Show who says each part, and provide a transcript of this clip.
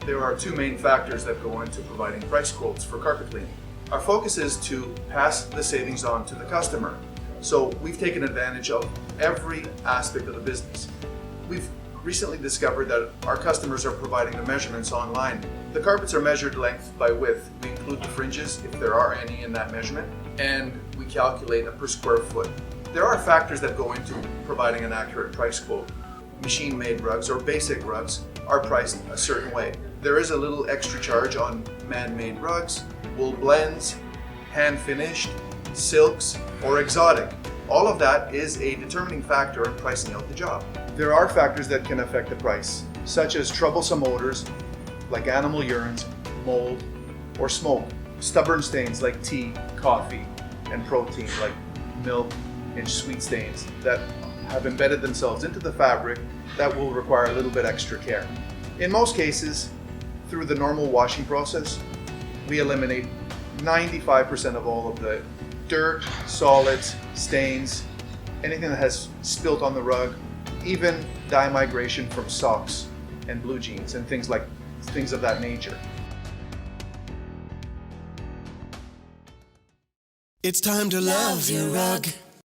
Speaker 1: There are two main factors that go into providing price quotes for carpet cleaning. Our focus is to pass the savings on to the customer. So we've taken advantage of every aspect of the business. We've recently discovered that our customers are providing the measurements online. The carpets are measured length by width. We include the fringes, if there are any in that measurement, and we calculate a per square foot. There are factors that go into providing an accurate price quote. Machine-made rugs or basic rugs are priced a certain way. There is a little extra charge on man-made rugs, wool blends, hand-finished, silks, or exotic. All of that is a determining factor in pricing out the job. There are factors that can affect the price, such as troublesome odors like animal urines, mold, or smoke, stubborn stains like tea, coffee, and protein like milk and sweet stains that have embedded themselves into the fabric that will require a little bit extra care. In most cases, through the normal washing process, we eliminate 95% of all of the dirt, solids, stains, anything that has spilt on the rug, even dye migration from socks and blue jeans and things of that nature.
Speaker 2: It's time to love your rug.